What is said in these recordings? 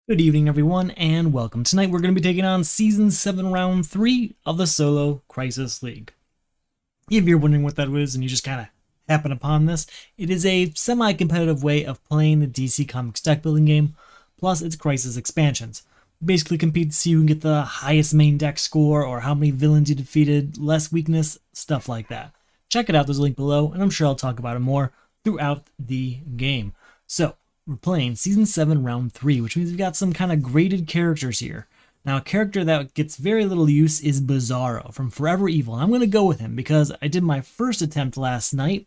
Good evening, everyone, and welcome. Tonight we're going to be taking on Season 7, Round 3 of the Solo Crisis League. If you're wondering what that is and you just kind of happen upon this, it is a semi-competitive way of playing the DC Comics deck building game, plus its Crisis expansions. Basically compete to see who can get the highest main deck score or how many villains you defeated, less weakness, stuff like that. Check it out, there's a link below, and I'm sure I'll talk about it more throughout the game. So, we're playing Season 7, Round 3, which means we've got some kind of graded characters here. Now, a character that gets very little use is Bizarro from Forever Evil, and I'm going to go with him because I did my first attempt last night,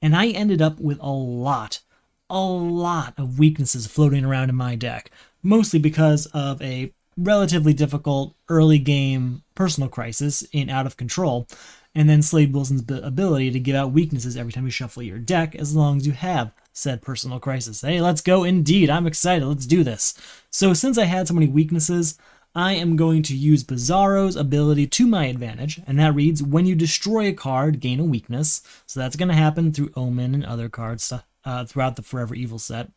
and I ended up with a lot of weaknesses floating around in my deck, mostly because of a relatively difficult early game personal crisis in Out of Control, and then Slade Wilson's ability to give out weaknesses every time you shuffle your deck, as long as you have said personal crisis. Hey, let's go indeed. I'm excited. Let's do this. So since I had so many weaknesses, I am going to use Bizarro's ability to my advantage, and that reads, when you destroy a card, gain a weakness. So that's going to happen through Omen and other cards throughout the Forever Evil set.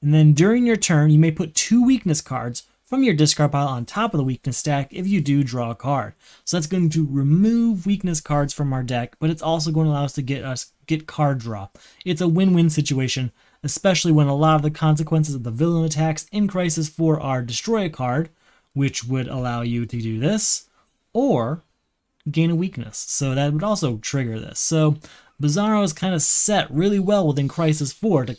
And then during your turn, you may put 2 weakness cards from your discard pile on top of the weakness stack if you do draw a card. So that's going to remove weakness cards from our deck, but it's also going to allow us to get card draw. It's a win-win situation, especially when a lot of the consequences of the villain attacks in Crisis 4 are destroy a card, which would allow you to do this, or gain a weakness. So that would also trigger this. So Bizarro is kind of set really well within Crisis 4 to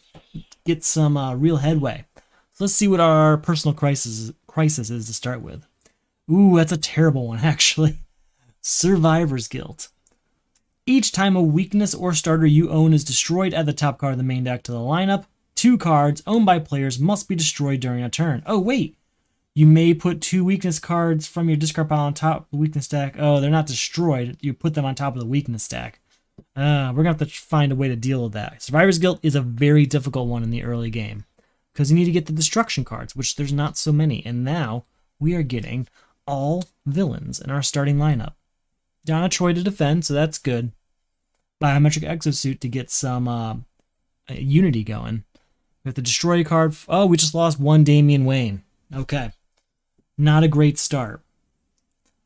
get some real headway. So let's see what our personal crisis is to start with. Ooh, that's a terrible one, actually. Survivor's Guilt. Each time a weakness or starter you own is destroyed, add the top card of the main deck to the lineup. 2 cards owned by players must be destroyed during a turn. Oh, wait. You may put 2 weakness cards from your discard pile on top of the weakness stack. Oh, they're not destroyed. You put them on top of the weakness stack. We're going to have to find a way to deal with that. Survivor's Guilt is a very difficult one in the early game, because you need to get the destruction cards, which there's not so many. And now we are getting all villains in our starting lineup. Donna Troy to defend, so that's good. Biometric Exosuit to get some unity going. We have to destroy a card. Oh, we just lost 1 Damian Wayne. Okay. Not a great start.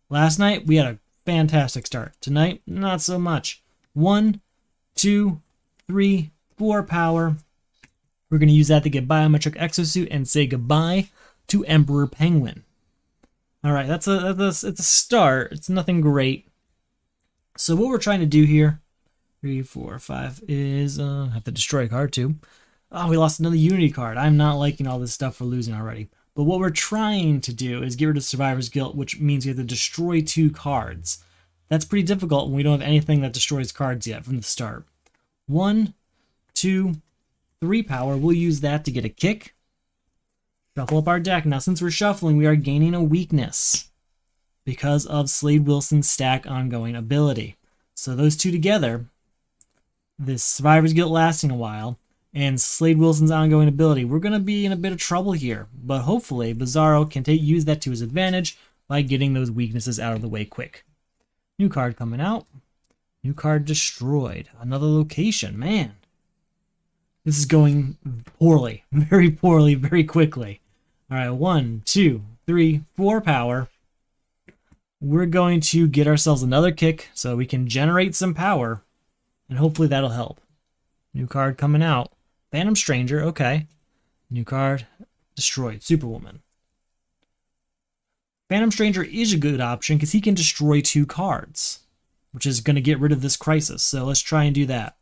Last night, we had a fantastic start. Tonight, not so much. 1, 2, 3, 4 power. We're going to use that to get Biometric Exosuit and say goodbye to Emperor Penguin. All right, it's a start. It's nothing great. So what we're trying to do here, 3, 4, 5, is have to destroy a card too. Oh, we lost another Unity card. I'm not liking all this stuff we're losing already. But what we're trying to do is get rid of Survivor's Guilt, which means you have to destroy 2 cards. That's pretty difficult when we don't have anything that destroys cards yet from the start. 1, 2, 3 power. We'll use that to get a kick. Shuffle up our deck. Now, since we're shuffling, we are gaining a weakness because of Slade Wilson's stack ongoing ability. So those two together, this Survivor's Guilt lasting a while, and Slade Wilson's ongoing ability, we're going to be in a bit of trouble here. But hopefully, Bizarro can use that to his advantage by getting those weaknesses out of the way quick. New card coming out. New card destroyed. Another location. Man. This is going poorly. Very poorly, very quickly. All right, 1, 2, 3, 4 power. We're going to get ourselves another kick so we can generate some power, and hopefully that'll help. New card coming out. Phantom Stranger, okay. New card, destroyed. Superwoman. Phantom Stranger is a good option because he can destroy 2 cards, which is going to get rid of this crisis. So let's try and do that.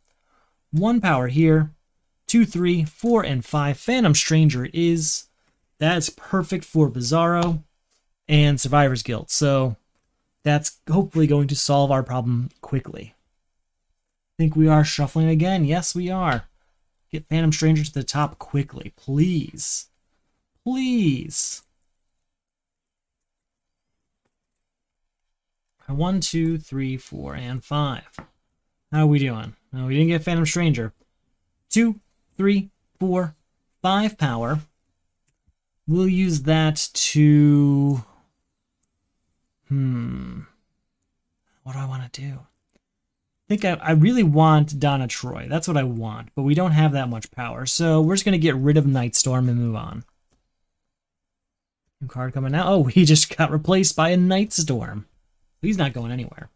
1 power here. 2, 3, 4, and 5. Phantom Stranger is... That's perfect for Bizarro and Survivor's Guilt. So that's hopefully going to solve our problem quickly. Think we are shuffling again? Yes, we are. Get Phantom Stranger to the top quickly, please. Please. 1, 2, 3, 4, and 5. How are we doing? No, we didn't get Phantom Stranger. 2, 3, 4, 5 power. We'll use that to... What do I want to do? think I really want Donna Troy. That's what I want, but we don't have that much power. So we're just going to get rid of Nightstorm and move on. New card coming out. Oh, he just got replaced by a Night Storm. He's not going anywhere.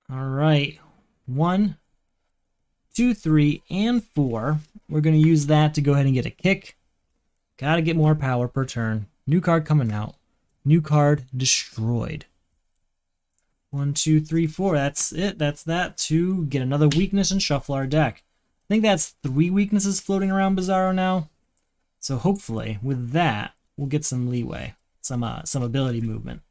All right. 1, 2, 3, and 4. We're going to use that to go ahead and get a kick. Gotta get more power per turn. New card coming out. New card destroyed. 1, 2, 3, 4. That's it. That's that. To get another weakness and shuffle our deck. I think that's 3 weaknesses floating around Bizarro now. So hopefully, with that, we'll get some leeway, some ability movement.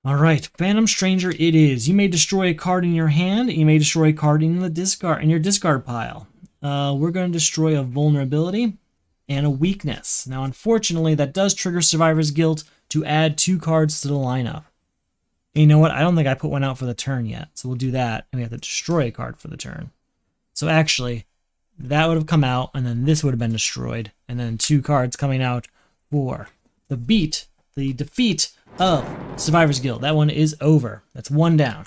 All right, Phantom Stranger it is. You may destroy a card in your hand. You may destroy a card in your discard pile. We're going to destroy a vulnerability and a weakness. Now, unfortunately, that does trigger Survivor's Guilt to add 2 cards to the lineup. And you know what? I don't think I put one out for the turn yet, so we'll do that, and we have to destroy a card for the turn. So actually, that would have come out, and then this would have been destroyed, and then 2 cards coming out for the defeat of Survivor's Guild. That one is over. That's 1 down.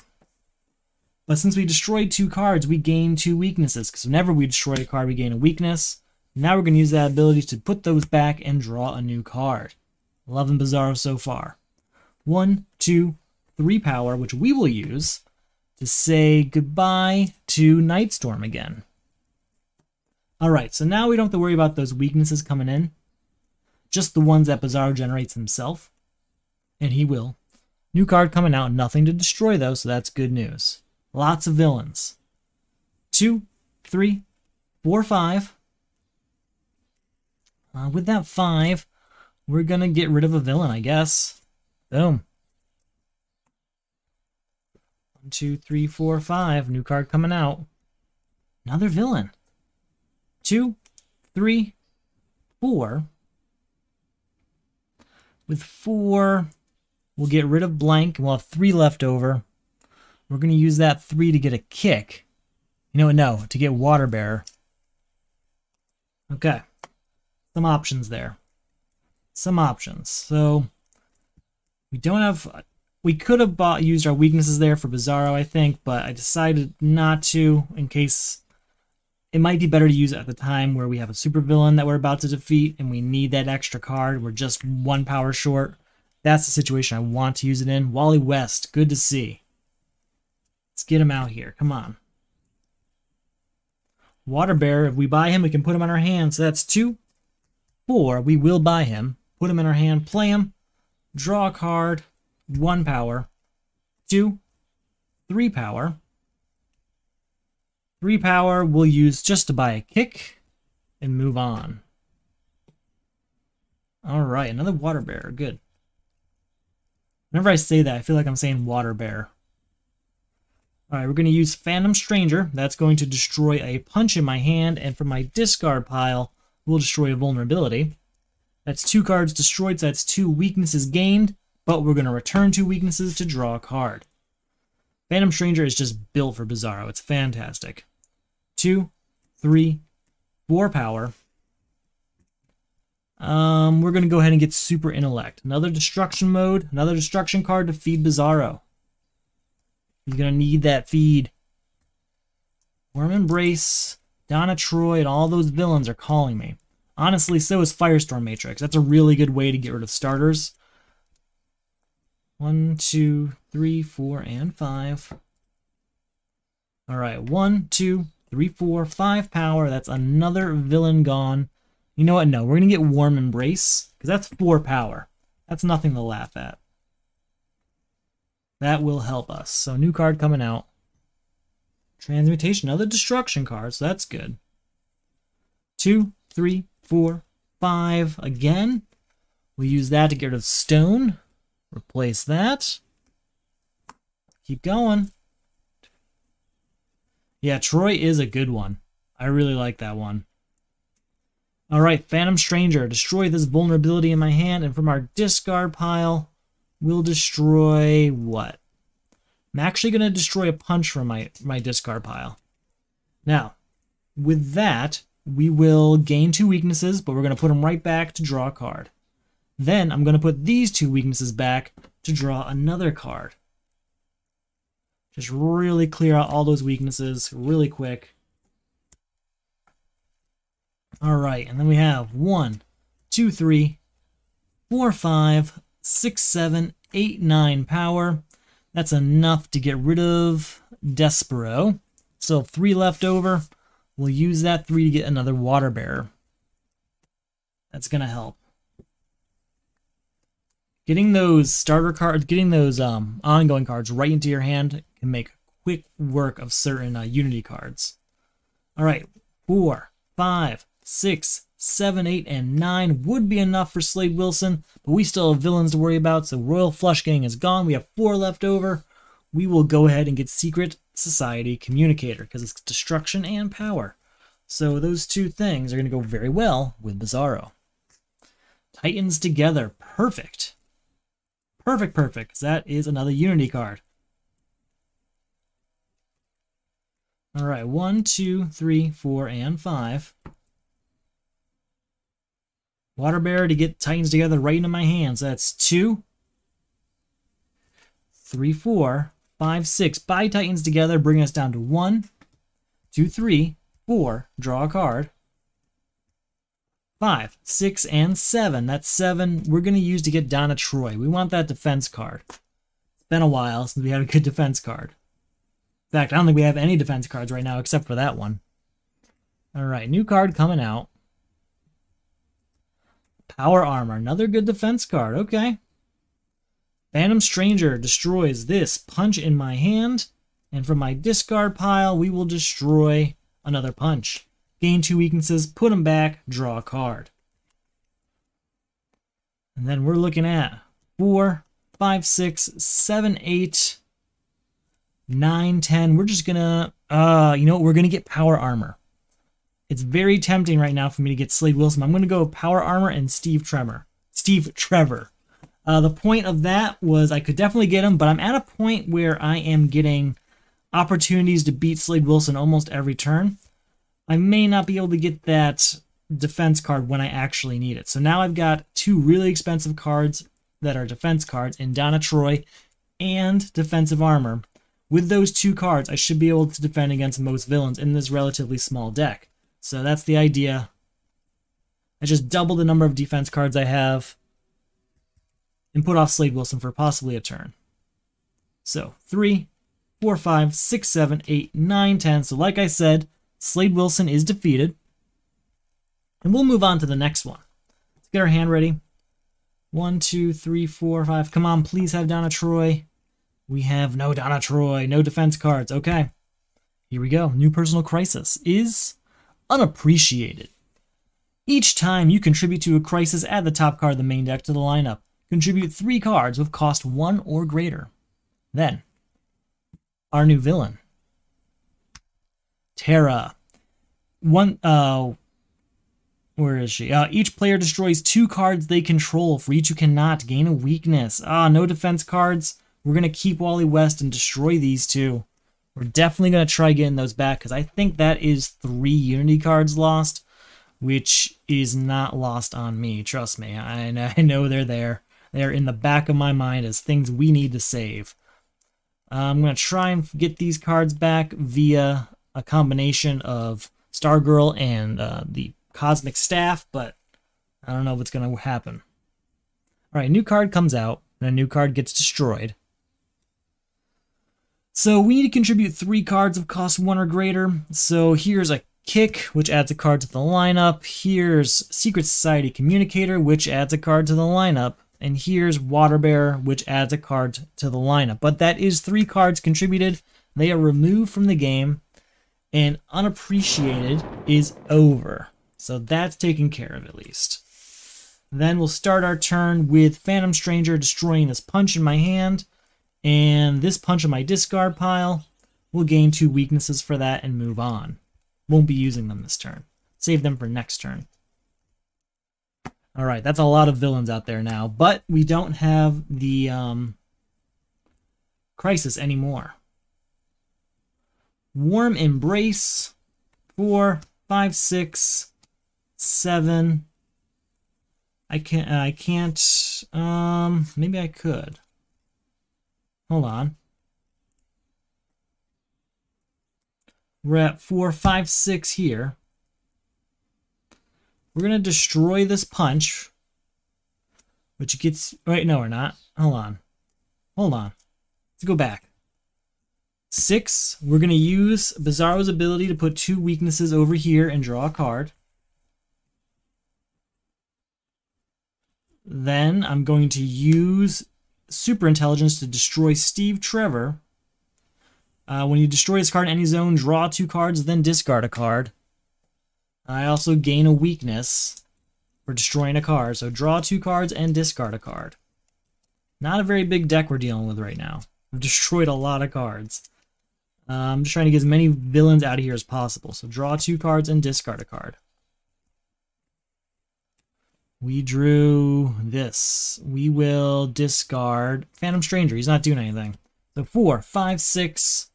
But since we destroyed 2 cards, we gain 2 weaknesses, because whenever we destroy a card, we gain a weakness. Now we're going to use that ability to put those back and draw a new card. Loving Bizarro so far. 1, 2, 3 power, which we will use to say goodbye to Night Storm again. Alright, so now we don't have to worry about those weaknesses coming in. Just the ones that Bizarro generates himself. And he will. New card coming out, nothing to destroy though, so that's good news. Lots of villains. 2, 3, 4, 5. With that 5, we're gonna get rid of a villain, I guess. Boom. 1, 2, 3, 4, 5. New card coming out. Another villain. 2, 3, 4. With 4, we'll get rid of blank, and we'll have 3 left over. We're going to use that 3 to get a kick. You know what? No, to get Water Bearer. Okay. Some options there. Some options. So, we don't have... We could have used our weaknesses there for Bizarro, I think, but I decided not to in case it might be better to use it at the time where we have a supervillain that we're about to defeat and we need that extra card. We're just 1 power short. That's the situation I want to use it in. Wally West, good to see. Let's get him out here. Come on. Water Bearer, if we buy him, we can put him on our hand. So that's 2, 4. We will buy him. Put him in our hand. Play him. Draw a card. 1 power. 2, 3 power. 3 power we'll use just to buy a kick and move on. Alright, another Water Bearer. Good. Whenever I say that, I feel like I'm saying Water Bear. Alright, we're going to use Phantom Stranger. That's going to destroy a punch in my hand, and from my discard pile, we'll destroy a vulnerability. That's 2 cards destroyed, so that's 2 weaknesses gained, but we're going to return 2 weaknesses to draw a card. Phantom Stranger is just built for Bizarro. It's fantastic. 2, 3, 4 power. We're going to go ahead and get Super Intellect. Another destruction mode, another destruction card to feed Bizarro. He's going to need that feed. Worm Embrace, Donna Troy, and all those villains are calling me. Honestly, so is Firestorm Matrix. That's a really good way to get rid of starters. 1, 2, 3, 4, and 5. Alright, 1, 2, 3, 4, 5 power. That's another villain gone. You know what? No, we're going to get Warm Embrace, because that's 4 power. That's nothing to laugh at. That will help us. So, new card coming out. Transmutation, another destruction card, so that's good. 2, 3, 4, 5 again. We'll use that to get rid of Stone. Replace that. Keep going. Yeah, Troy is a good one. I really like that one. Alright, Phantom Stranger. Destroy this vulnerability in my hand, and from our discard pile, we'll destroy what? I'm actually going to destroy a punch from my discard pile. Now, with that, we will gain 2 weaknesses, but we're going to put them right back to draw a card. Then I'm going to put these 2 weaknesses back to draw another card. Just really clear out all those weaknesses really quick. All right, and then we have 1, 2, 3, 4, 5, 6, 7, 8, 9 power. That's enough to get rid of Despero. Still 3 left over. We'll use that 3 to get another Water Bearer. That's going to help. Getting those starter cards, getting those ongoing cards right into your hand can make quick work of certain Unity cards. All right, 4, 5, 6, 7, 8, and 9 would be enough for Slade Wilson, but we still have villains to worry about, so Royal Flush Gang is gone. We have 4 left over. We will go ahead and get Secret Society Communicator, because it's destruction and power. So those two things are going to go very well with Bizarro. Titans together. Perfect. Perfect, perfect. That is another Unity card. All right, 1, 2, 3, 4, and 5. Water Bearer to get Titans together right into my hands. That's 2, 3, 4, 5, 6. Buy Titans together, bring us down to 1, 2, 3, 4. Draw a card. 5, 6, and 7. That's 7 we're going to use to get Donna Troy. We want that defense card. It's been a while since we had a good defense card. In fact, I don't think we have any defense cards right now except for that one. All right, new card coming out. Power Armor, another good defense card. Okay. Phantom Stranger destroys this. Punch in my hand. And from my discard pile, we will destroy another punch. Gain 2 weaknesses, put them back, draw a card. And then we're looking at 4, 5, 6, 7, 8, 9, 10. We're just gonna, you know what? We're gonna get Power Armor. It's very tempting right now for me to get Slade Wilson. I'm gonna go Power Armor and Steve Trevor. The point of that was I could definitely get him, but I'm at a point where I am getting opportunities to beat Slade Wilson almost every turn. I may not be able to get that defense card when I actually need it. So now I've got 2 really expensive cards that are defense cards in Donna Troy and defensive armor. With those 2 cards, I should be able to defend against most villains in this relatively small deck. So that's the idea. I just double the number of defense cards I have and put off Slade Wilson for possibly a turn. So 3, 4, 5, 6, 7, 8, 9, 10. So like I said, Slade Wilson is defeated. And we'll move on to the next one. Let's get our hand ready. 1, 2, 3, 4, 5. Come on, please have Donna Troy. We have no Donna Troy, no defense cards. Okay, here we go. New Personal Crisis is Unappreciated. Each time you contribute to a crisis, add the top card of the main deck to the lineup. Contribute 3 cards with cost 1 or greater. Then, our new villain, Terra. Where is she? Each player destroys 2 cards they control. For each who cannot gain a weakness. No defense cards. We're going to keep Wally West and destroy these 2. We're definitely going to try getting those back, because I think that is 3 Unity cards lost, which is not lost on me. Trust me. I know they're there. They're in the back of my mind as things we need to save. I'm going to try and get these cards back via a combination of Stargirl and the Cosmic Staff, but I don't know what's going to happen. All right, new card comes out, and a new card gets destroyed. So we need to contribute 3 cards of cost 1 or greater. So here's a Kick, which adds a card to the lineup. Here's Secret Society Communicator, which adds a card to the lineup. And here's Water Bearer, which adds a card to the lineup. But that is 3 cards contributed. They are removed from the game. And Unappreciated is over. So that's taken care of at least. Then we'll start our turn with Phantom Stranger destroying this punch in my hand. And this punch in my discard pile. We'll gain 2 weaknesses for that and move on. Won't be using them this turn. Save them for next turn. Alright, that's a lot of villains out there now. But we don't have the Crisis anymore. Warm Embrace. 4, 5, 6, 7. I can't, maybe I could. Hold on. We're at 4, 5, 6 here. We're going to destroy this punch, which gets... Wait, no, we're not. Hold on. Hold on. Let's go back. 6, we're going to use Bizarro's ability to put 2 weaknesses over here and draw a card. Then I'm going to use Super Intelligence to destroy Steve Trevor. When you destroy this card in any zone, draw 2 cards, then discard a card. I also gain a weakness for destroying a card. So draw 2 cards and discard a card. Not a very big deck we're dealing with right now. We've destroyed a lot of cards. I'm just trying to get as many villains out of here as possible. So draw 2 cards and discard a card. We drew this. We will discard Phantom Stranger. He's not doing anything. So 4, 5, 6,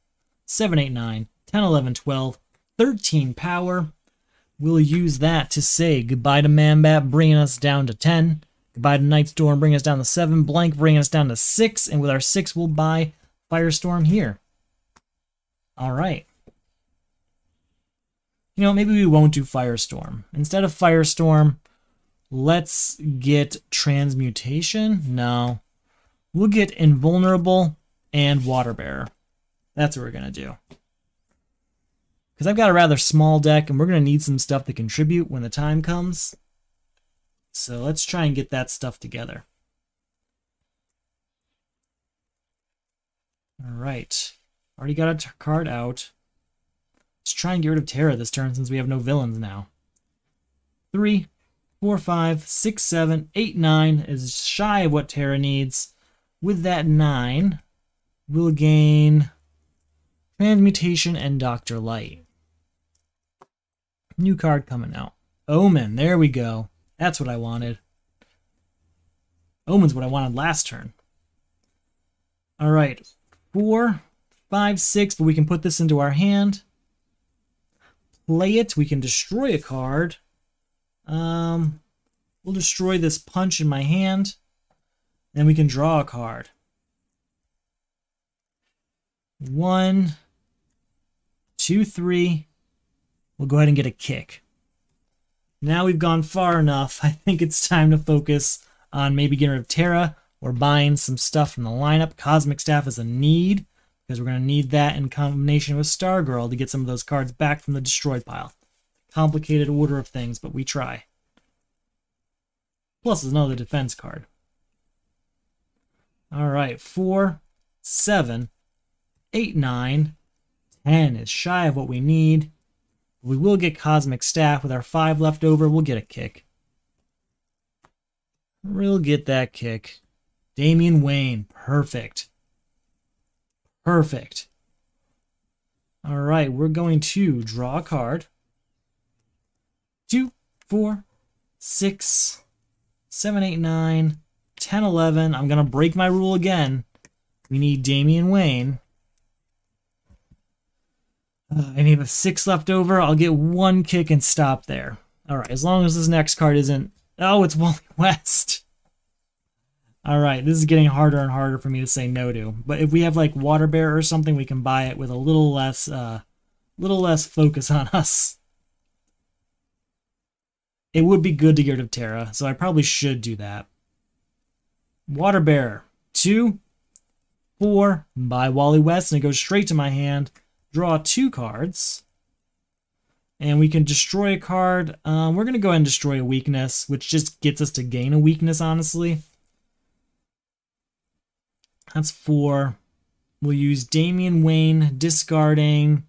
7, 8, 9, 10, 11, 12, 13 power. We'll use that to say goodbye to Man-Bat, bringing us down to 10. Goodbye to Nightstorm, bringing us down to 7. Blank, bringing us down to 6. And with our 6, we'll buy Firestorm here. All right. You know, maybe we won't do Firestorm. Instead of Firestorm, let's get Transmutation. No. We'll get Invulnerable and Water Bearer. That's what we're going to do. Because I've got a rather small deck, and we're going to need some stuff to contribute when the time comes. So let's try and get that stuff together. Alright. Already got a card out. Let's try and get rid of Terra this turn since we have no villains now. 3, 4, 5, 6, 7, 8, 9 is shy of what Terra needs. With that 9, we'll gain Transmutation and Dr. Light. New card coming out. Omen, there we go. That's what I wanted. Omen's what I wanted last turn. Alright, 4, 5, 6, but we can put this into our hand. Play it, we can destroy a card. We'll destroy this punch in my hand. Then we can draw a card. 1, 2, 3. We'll go ahead and get a kick. Now we've gone far enough. I think it's time to focus on maybe getting rid of Terra or buying some stuff from the lineup. Cosmic Staff is a need because we're going to need that in combination with Stargirl to get some of those cards back from the destroyed pile. Complicated order of things, but we try. Plus, there's another defense card. Alright, 4, 7, 8, 9, 10 is shy of what we need. We will get Cosmic Staff. With our 5 left over, we'll get a kick. We'll get that kick. Damian Wayne, perfect. Perfect. Alright, we're going to draw a card. 2, 4, 6, 7, 8, 9, 10, 11. I'm going to break my rule again. We need Damian Wayne. I need a 6 left over. I'll get 1 kick and stop there. Alright, as long as this next card isn't... Oh, it's Wally West. Alright, this is getting harder and harder for me to say no to. But if we have like Water Bearer or something, we can buy it with a little less focus on us. It would be good to get rid of Terra, so I probably should do that. Water Bearer. 2, 4, buy Wally West, and it goes straight to my hand. Draw 2 cards. And we can destroy a card. We're going to go ahead and destroy a weakness, which just gets us to gain a weakness, honestly. That's 4. We'll use Damian Wayne, discarding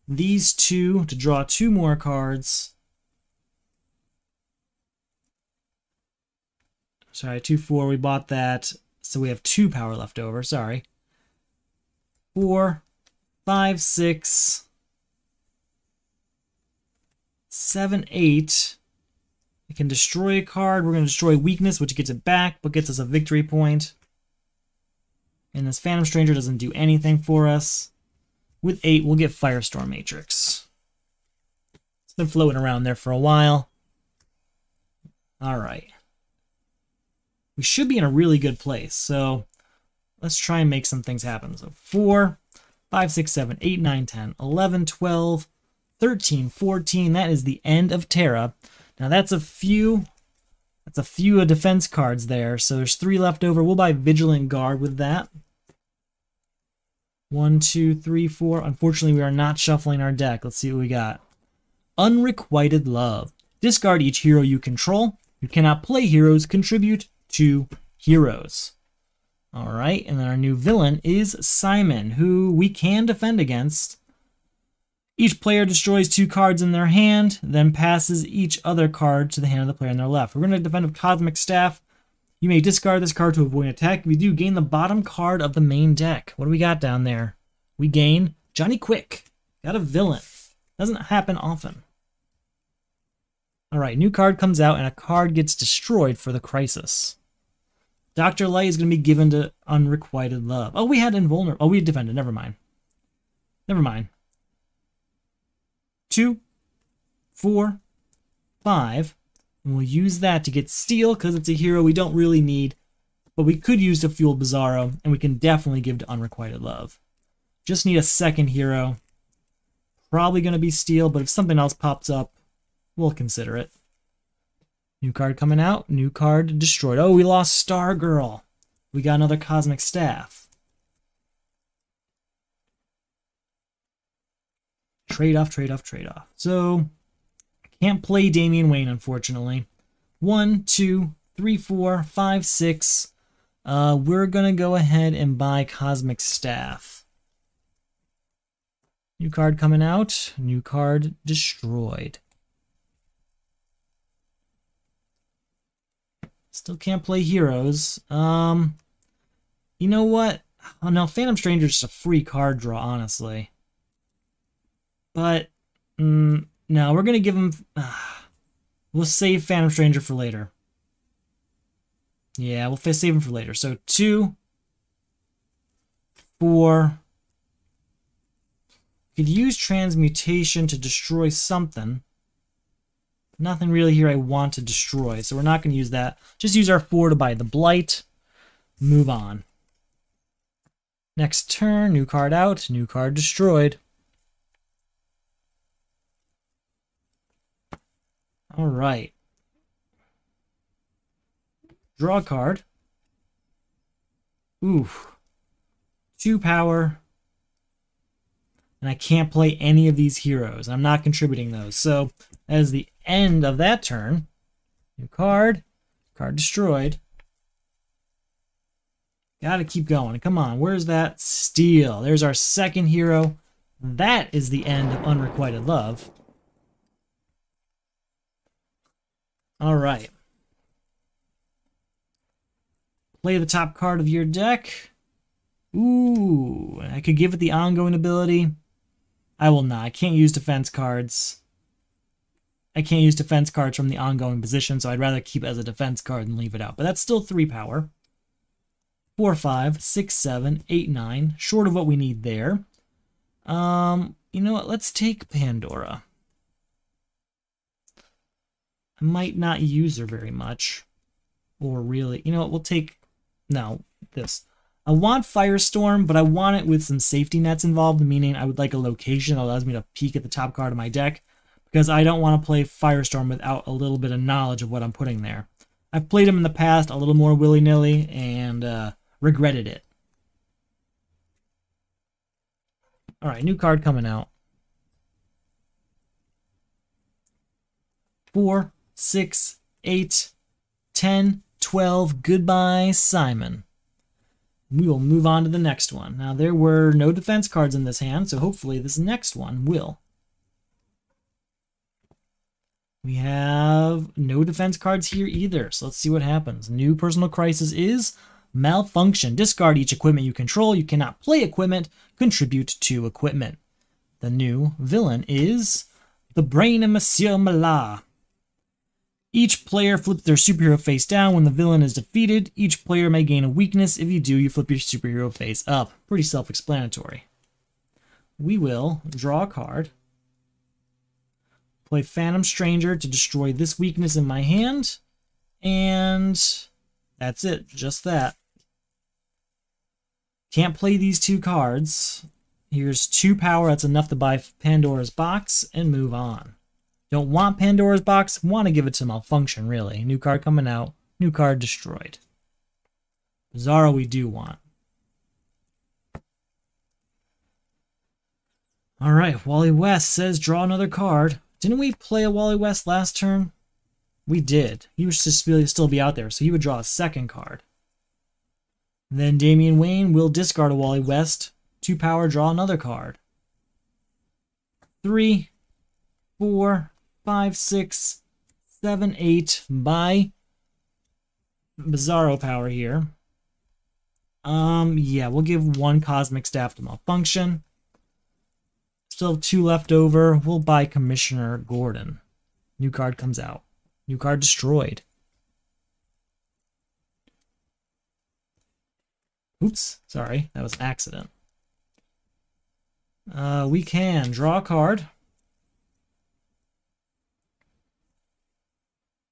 these 2 to draw 2 more cards. Sorry, 2, 4, we bought that. So we have 2 power left over, sorry. 4, 5, 6, 7, 8. We can destroy a card. We're going to destroy weakness, which gets it back, but gets us a victory point. And this Phantom Stranger doesn't do anything for us. With 8, we'll get Firestorm Matrix. It's been floating around there for a while. Alright. We should be in a really good place, so let's try and make some things happen. So 4, 5, 6, 7, 8, 9, 10, 11, 12, 13, 14. That is the end of Terra. Now that's a few defense cards there. So there's 3 left over. We'll buy Vigilant Guard with that. 1, 2, 3, 4. Unfortunately, we are not shuffling our deck. Let's see what we got. Unrequited Love. Discard each hero you control. You cannot play heroes. Contribute 2 heroes. All right, and then our new villain is Simon, who we can defend against. Each player destroys 2 cards in their hand, then passes each other card to the hand of the player on their left. We're going to defend with Cosmic Staff. You may discard this card to avoid an attack. If you do, gain the bottom card of the main deck. What do we got down there? We gain Johnny Quick. Got a villain. Doesn't happen often. All right, new card comes out, and a card gets destroyed for the Crisis. Dr. Light is going to be given to Unrequited Love. Oh, we had Invulnerable. Oh, we had defended. Never mind. Never mind. 2, 4, 5. And we'll use that to get Steel because it's a hero we don't really need. But we could use to fuel Bizarro, and we can definitely give to Unrequited Love. Just need a second hero. Probably going to be Steel, but if something else pops up, we'll consider it. New card coming out. New card destroyed. Oh, we lost Stargirl. We got another Cosmic Staff. Trade off, trade off, trade off. So, can't play Damian Wayne, unfortunately. 1, 2, 3, 4, 5, 6. We're going to go ahead and buy Cosmic Staff. New card coming out. New card destroyed. Still can't play heroes. You know what? Oh no, Phantom Stranger's just a free card draw, honestly. But, no, we're going to give him... we'll save Phantom Stranger for later. Yeah, we'll save him for later. So 2, 4... Could use Transmutation to destroy something. Nothing really here I want to destroy, so we're not going to use that. Just use our 4 to buy the Blight. Move on. Next turn, new card out, new card destroyed. All right. Draw a card. Ooh. 2 power. And I can't play any of these heroes. I'm not contributing those. So, as the end of that turn, new card, card destroyed. Gotta keep going. Come on, where's that? Steel. There's our second hero. That is the end of Unrequited Love. All right. Play the top card of your deck. Ooh, I could give it the ongoing ability. I will not. I can't use defense cards. I can't use defense cards from the ongoing position, so I'd rather keep it as a defense card and leave it out. But that's still 3 power. 4, 5, 6, 7, 8, 9. Short of what we need there. You know what? Let's take Pandora. I might not use her very much. Or really... You know what? We'll take... No, this. I want Firestorm, but I want it with some safety nets involved, meaning I would like a location that allows me to peek at the top card of my deck, because I don't want to play Firestorm without a little bit of knowledge of what I'm putting there. I've played him in the past a little more willy-nilly and regretted it. Alright, new card coming out. 4, 6, 8, 10, 12. Goodbye, Simon. We will move on to the next one. Now, there were no defense cards in this hand, so hopefully this next one will. We have no defense cards here either, so let's see what happens. New personal crisis is Malfunction. Discard each equipment you control. You cannot play equipment. Contribute to equipment. The new villain is the Brain of Monsieur Mallah. Each player flips their superhero face down when the villain is defeated. Each player may gain a weakness. If you do, you flip your superhero face up. Pretty self-explanatory. We will draw a card. Play Phantom Stranger to destroy this weakness in my hand. And that's it. Just that. Can't play these 2 cards. Here's 2 power. That's enough to buy Pandora's box and move on. Don't want Pandora's box. Want to give it to Malfunction, really. New card coming out. New card destroyed. Bizarro we do want. Alright, Wally West says draw another card. Didn't we play a Wally West last turn? We did. He was just really still be out there, so he would draw a second card. Then Damian Wayne will discard a Wally West. 2 power, draw another card. 3, 4, 5, 6, 7, 8 by Bizarro power here. Yeah, we'll give 1 Cosmic Staff to Malfunction. Still have 2 left over. We'll buy Commissioner Gordon. New card comes out. New card destroyed. Oops, sorry, that was an accident. We can draw a card.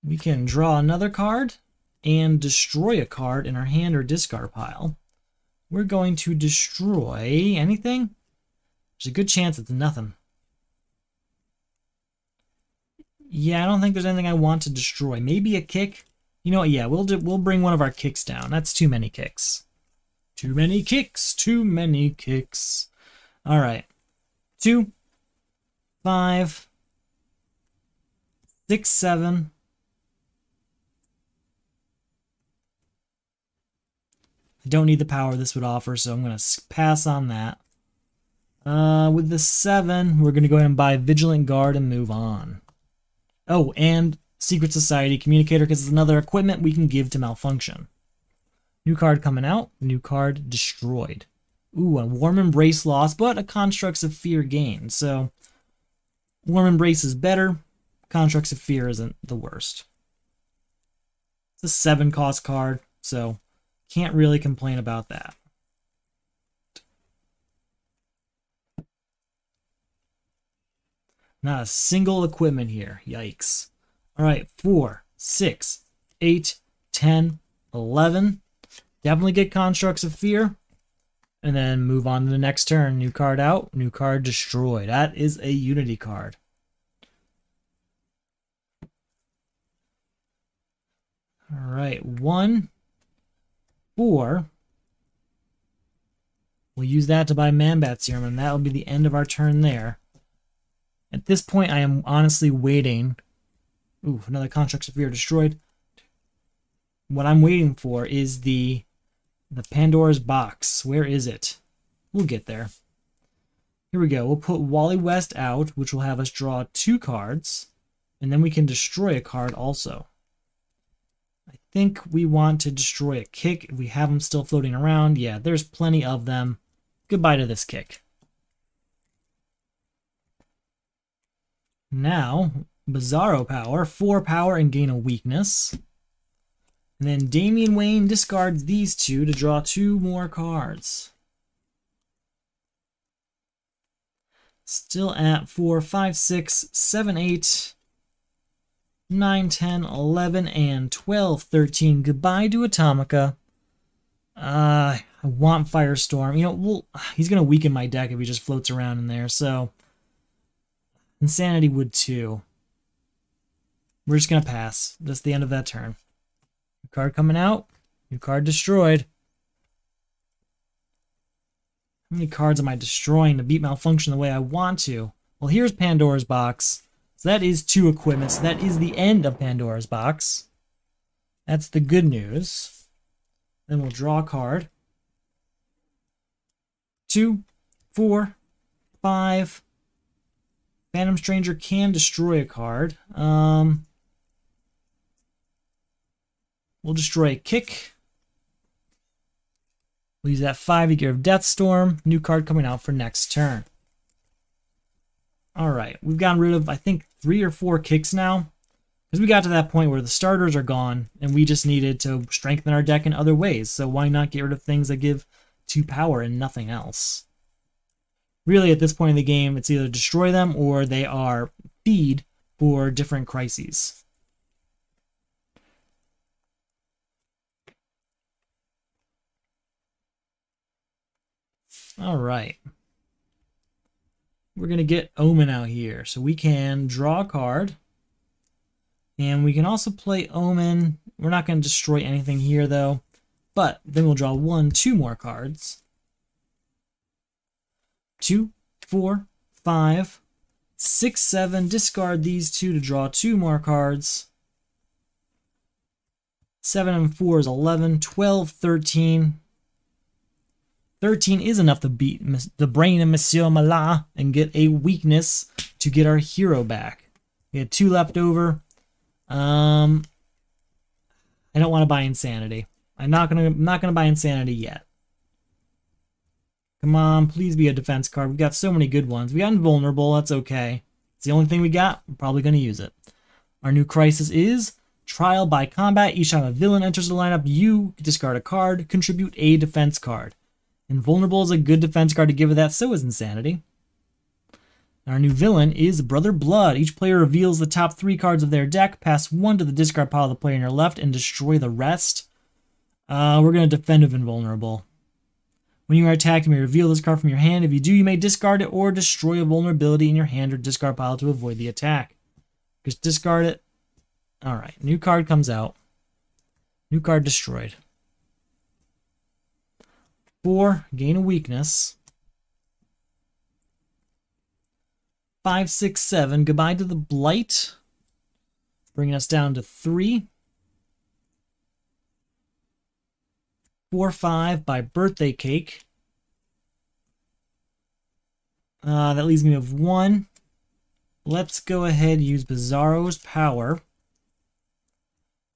We can draw another card and destroy a card in our hand or discard pile. We're going to destroy anything? There's a good chance it's nothing. Yeah, I don't think there's anything I want to destroy. Maybe a kick? You know what, yeah, we'll bring one of our kicks down. That's too many kicks. Too many kicks, too many kicks. Alright. 2, 5, 6, 7. I don't need the power this would offer, so I'm going to pass on that. With the 7, we're going to go ahead and buy Vigilant Guard and move on. Oh, and Secret Society Communicator, because it's another equipment we can give to Malfunction. New card coming out, new card destroyed. Ooh, a Warm Embrace lost, but a Constructs of Fear gained. So, Warm Embrace is better, Constructs of Fear isn't the worst. It's a 7 cost card, so can't really complain about that. Not a single equipment here. Yikes. Alright, 4, 6, 8, 10, 11. Definitely get Constructs of Fear. And then move on to the next turn. New card out, new card destroyed. That is a Unity card. Alright, 1, 4. We'll use that to buy Man-Bat Serum, and that'll be the end of our turn there. At this point, I am honestly waiting. Ooh, another Constructs of Fear destroyed. What I'm waiting for is the Pandora's box. Where is it? We'll get there. Here we go. We'll put Wally West out, which will have us draw 2 cards, and then we can destroy a card also. I think we want to destroy a kick. We have them still floating around. Yeah, there's plenty of them. Goodbye to this kick. Now, Bizarro power, 4 power and gain a weakness. And then Damian Wayne discards these 2 to draw 2 more cards. Still at 4, 5, 6, 7, 8, 9, 10, 11, and 12, 13. Goodbye to Atomica. I want Firestorm. You know, he's going to weaken my deck if he just floats around in there, so Insanity would too. We're just going to pass. That's the end of that turn. New card coming out. New card destroyed. How many cards am I destroying to beat Malfunction the way I want to? Well, here's Pandora's box. So that is 2 equipment. So that is the end of Pandora's box. That's the good news. Then we'll draw a card. 2, 4, 5. Phantom Stranger can destroy a card. We'll destroy a kick. We'll use that 5 to get rid of Deathstorm. New card coming out for next turn. Alright, we've gotten rid of, I think, 3 or 4 kicks now. Because we got to that point where the starters are gone, and we just needed to strengthen our deck in other ways. So why not get rid of things that give 2 power and nothing else? Really, at this point in the game, it's either destroy them or they are feed for different crises. All right. we're going to get Omen out here. So we can draw a card. And we can also play Omen. We're not going to destroy anything here, though. But then we'll draw 2 more cards. 2, 4, 5, 6, 7. Discard these 2 to draw 2 more cards. 7 and 4 is 11, 12, 13. 13 is enough to beat the brain of Monsieur Mallah and get a weakness to get our hero back. We had 2 left over. I don't want to buy Insanity. I'm not gonna buy Insanity yet. Come on, please be a defense card. We've got so many good ones. We got Invulnerable, that's okay. It's the only thing we got. We're probably gonna use it. Our new crisis is Trial by Combat. Each time a villain enters the lineup, you discard a card, contribute a defense card. Invulnerable is a good defense card to give it that, so is Insanity. Our new villain is Brother Blood. Each player reveals the top 3 cards of their deck, pass 1 to the discard pile of the player on your left, and destroy the rest. We're going to defend with Invulnerable. When you are attacked, you may reveal this card from your hand. If you do, you may discard it or destroy a vulnerability in your hand or discard pile to avoid the attack. Just discard it. Alright, new card comes out. New card destroyed. 4, gain a weakness. 5, 6, 7. Goodbye to the Blight. Bringing us down to 3. 4, 5 by Birthday Cake. That leaves me with 1. Let's go ahead and use Bizarro's power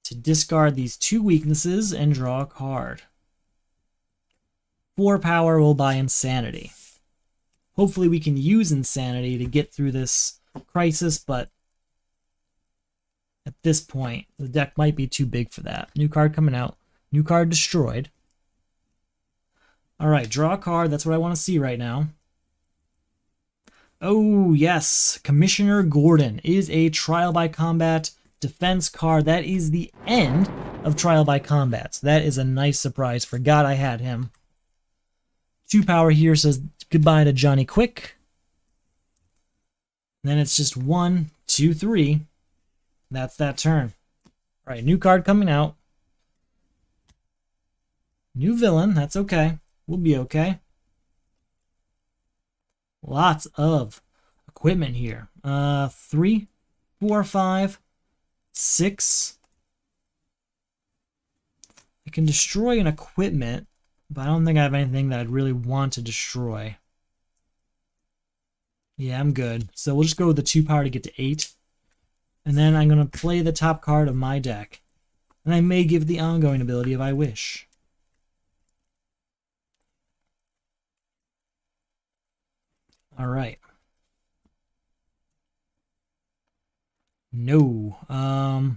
to discard these 2 weaknesses and draw a card. 4 power will buy Insanity. Hopefully we can use Insanity to get through this crisis, but at this point, the deck might be too big for that. New card coming out. New card destroyed. Alright, draw a card. That's what I want to see right now. Oh, yes. Commissioner Gordon is a Trial by Combat defense card. That is the end of Trial by Combat. So that is a nice surprise. Forgot I had him. 2 power here says goodbye to Johnny Quick. And then it's just 1, 2, 3. That's that turn. All right, new card coming out. New villain. That's okay. We'll be okay. Lots of equipment here. 3, 4, 5, 6. I can destroy an equipment, but I don't think I have anything that I'd really want to destroy. Yeah, I'm good. So we'll just go with the 2 power to get to 8. And then I'm going to play the top card of my deck. And I may give the ongoing ability if I wish. Alright. No. I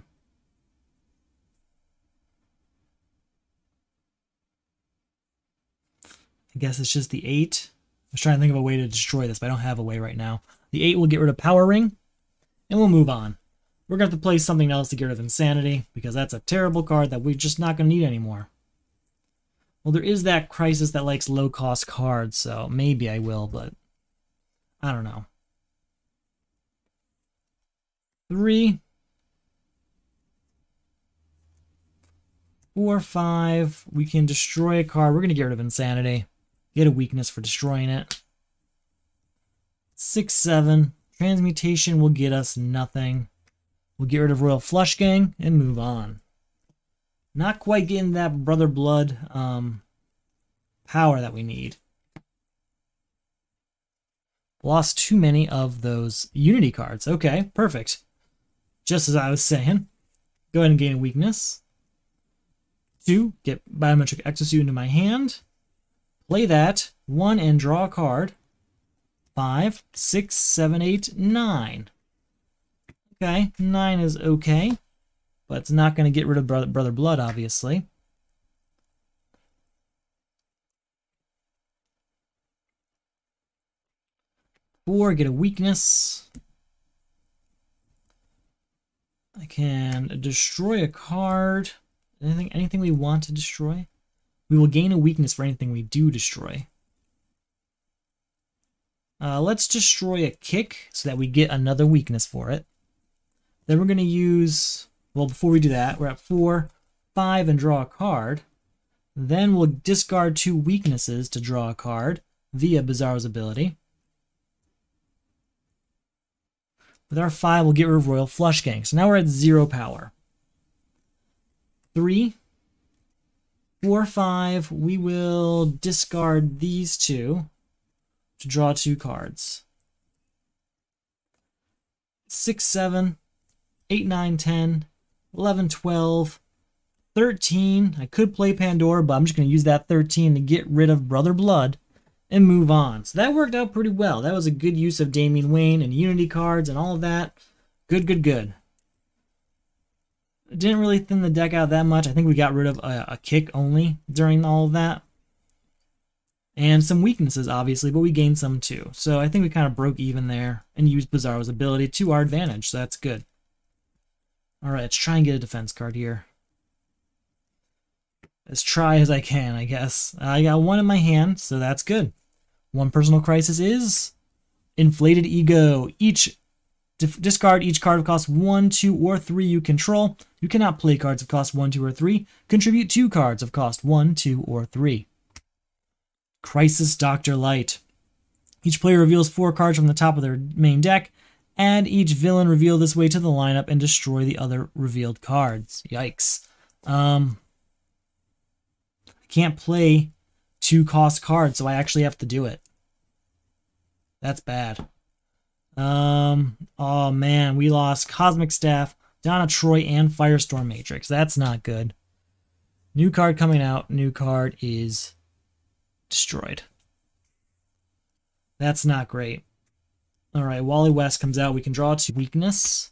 guess it's just the 8. I was trying to think of a way to destroy this, but I don't have a way right now. The 8 will get rid of Power Ring, and we'll move on. We're going to have to play something else to get rid of Insanity, because that's a terrible card that we're just not going to need anymore. Well, there is that Crisis that likes low-cost cards, so maybe I will, but I don't know. 3, 4, 5. We can destroy a card. We're going to get rid of Insanity. Get a weakness for destroying it. 6, 7. Transmutation will get us nothing. We'll get rid of Royal Flush Gang and move on. Not quite getting that Brother Blood power that we need. Lost too many of those Unity cards. Okay, perfect. Just as I was saying. Go ahead and gain a weakness. 2, get Biometric Exosuit into my hand. Play that. 1 and draw a card. 5, 6, 7, 8, 9. Okay, 9 is okay. But it's not going to get rid of Brother Blood, obviously. Four, get a weakness. I can destroy a card. Anything we want to destroy? We will gain a weakness for anything we do destroy. Let's destroy a kick so that we get another weakness for it. Then we're going to use, well, before we do that, we're at 4, 5, and draw a card. Then we'll discard 2 weaknesses to draw a card via Bizarro's ability. With our 5, we'll get rid of Royal Flush Gang. So now we're at 0 power. 3, 4, 5, we will discard these 2 to draw 2 cards. 6, 7, 8, 9, 10, 11, 12, 13. I could play Pandora, but I'm just going to use that 13 to get rid of Brother Blood and move on. So that worked out pretty well. That was a good use of Damian Wayne and Unity cards and all of that. Good, good, good. Didn't really thin the deck out that much. I think we got rid of a kick only during all of that. And some weaknesses, obviously, but we gained some too. So I think we kind of broke even there and used Bizarro's ability to our advantage, so that's good. Alright, let's try and get a defense card here. As try as I can, I guess. I got 1 in my hand, so that's good. 1 personal crisis is Inflated Ego. Discard each card of cost 1, 2, or 3 you control. You cannot play cards of cost 1, 2, or 3. Contribute 2 cards of cost 1, 2, or 3. Crisis Dr. Light. Each player reveals 4 cards from the top of their main deck. Add each villain revealed this way to the lineup and destroy the other revealed cards. Yikes. I can't play 2 cost cards, so I actually have to do it. That's bad. Oh man, we lost Cosmic Staff, Donna Troy, and Firestorm Matrix. That's not good. New card coming out. New card is destroyed. That's not great. Alright, Wally West comes out. We can draw 2 weakness.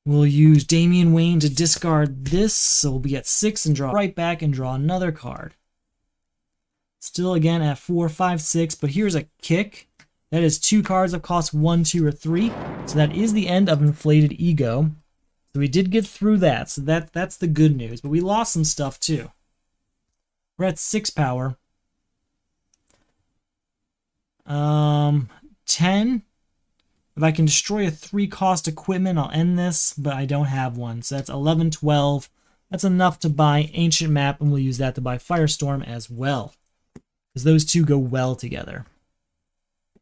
We'll use Damian Wayne to discard this, so we'll be at 6 and draw right back and draw another card. Still again at 4, 5, 6, but here's a kick. That is 2 cards of cost 1, 2, or 3. So that is the end of Inflated Ego. So we did get through that, so that's the good news. But we lost some stuff too. We're at 6 power. 10. If I can destroy a 3 cost equipment, I'll end this, but I don't have one. So that's 11, 12. That's enough to buy Ancient Map, and we'll use that to buy Firestorm as well. Because those 2 go well together.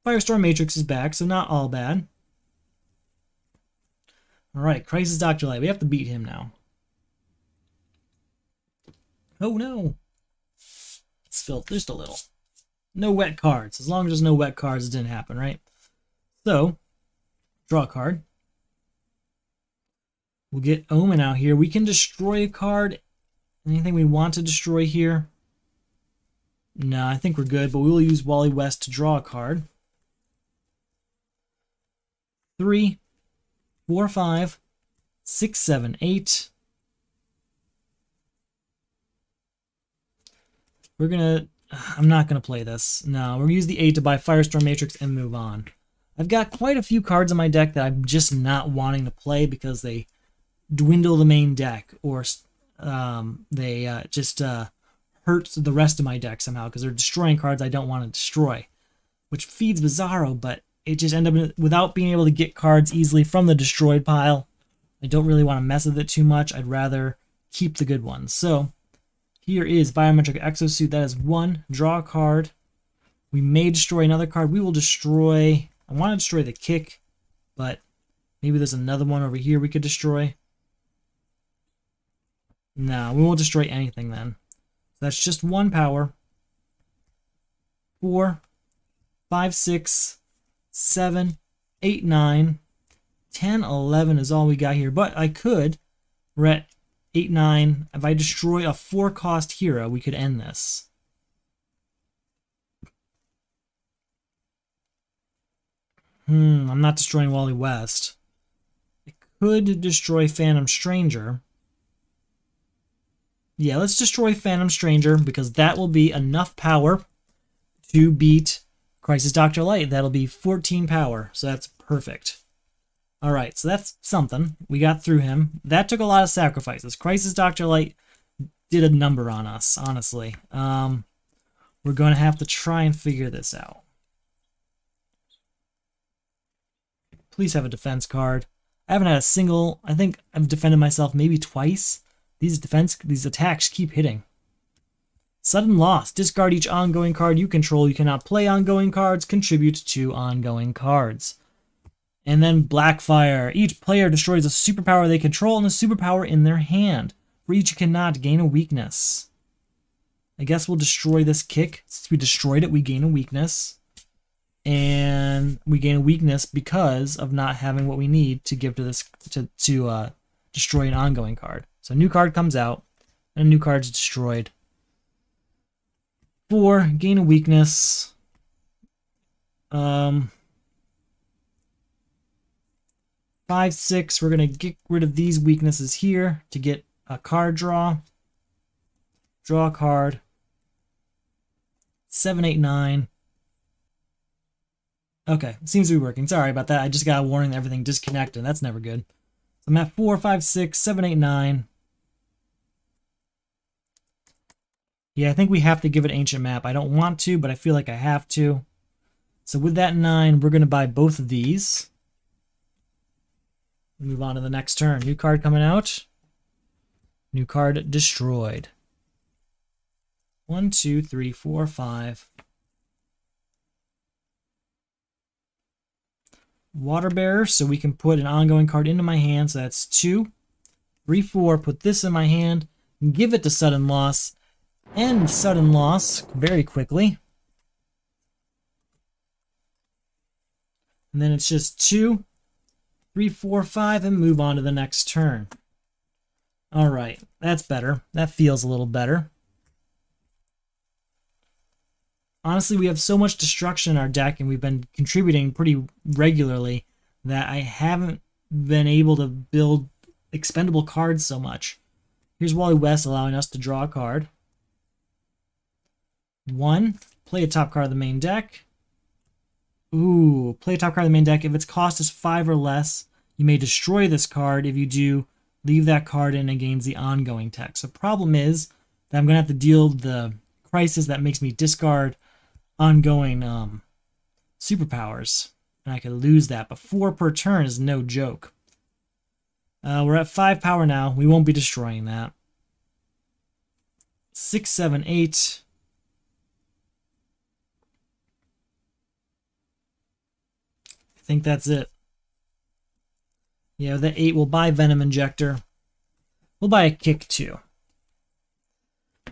Firestorm Matrix is back, so not all bad. Alright, Crisis Dr. Light. We have to beat him now. Oh no! It's spilled just a little. No wet cards. As long as there's no wet cards, it didn't happen, right? So, draw a card. We'll get Omen out here. We can destroy a card. Anything we want to destroy here? No, I think we're good, but we will use Wally West to draw a card. 3, 4, 5, 6, 7, 8. We're gonna... I'm not gonna play this. No, we're gonna use the 8 to buy Firestorm Matrix and move on. I've got quite a few cards in my deck that I'm just not wanting to play because they dwindle the main deck, or they just hurt the rest of my deck somehow because they're destroying cards I don't want to destroy, which feeds Bizarro, but it just ended up without being able to get cards easily from the destroyed pile. I don't really want to mess with it too much. I'd rather keep the good ones. So here is Biometric Exosuit. That is 1. Draw a card. We may destroy another card. We will destroy... I want to destroy the kick, but maybe there's another one over here we could destroy. No, we won't destroy anything then. So that's just 1 power. 4, 5, 6, 7, 8, 9, 10, 11 is all we got here. But I could, we're at 8, 9. If I destroy a 4-cost hero, we could end this. I'm not destroying Wally West. I could destroy Phantom Stranger. Yeah, let's destroy Phantom Stranger because that will be enough power to beat Crisis Dr. Light. That'll be 14 power, so that's perfect. Alright, so that's something. We got through him. That took a lot of sacrifices. Crisis Dr. Light did a number on us, honestly. We're going to have to try and figure this out. Please have a defense card. I haven't had a single... I think I've defended myself maybe twice. These attacks keep hitting. Sudden loss. Discard each ongoing card you control. You cannot play ongoing cards. Contribute to ongoing cards. And then Blackfire. Each player destroys a superpower they control and a superpower in their hand. For each you cannot gain a weakness. I guess we'll destroy this kick. Since we destroyed it, we gain a weakness. And we gain a weakness because of not having what we need to give to this to destroy an ongoing card. So a new card comes out, and a new card is destroyed. 4, gain a weakness. 5, 6, we're gonna get rid of these weaknesses here to get a card draw. Draw a card. 7, 8, 9. Okay, seems to be working. Sorry about that. I just got a warning that everything disconnected. That's never good. So I'm at 4, 5, 6, 7, 8, 9. Yeah, I think we have to give it Ancient Map. I don't want to, but I feel like I have to. So with that 9, we're going to buy both of these. Move on to the next turn. New card coming out. New card destroyed. 1, 2, 3, 4, 5. Water Bearer, so we can put an ongoing card into my hand, so that's 2. 3, 4, put this in my hand, and give it to Sudden Loss. End Sudden Loss very quickly. And then it's just 2, 3, 4, 5, and move on to the next turn. Alright, that's better. That feels a little better. Honestly, we have so much destruction in our deck, and we've been contributing pretty regularly, that I haven't been able to build expendable cards so much. Here's Wally West allowing us to draw a card. 1, play a top card of the main deck. Ooh, play a top card of the main deck. If its cost is 5 or less, you may destroy this card. If you do, leave that card in and gains the ongoing text. The problem is that I'm going to have to deal the crisis that makes me discard ongoing superpowers, and I could lose that, but 4 per turn is no joke. We're at 5 power now. We won't be destroying that. 6, 7, 8. I think that's it. Yeah, the 8 will buy Venom Injector. We'll buy a kick too.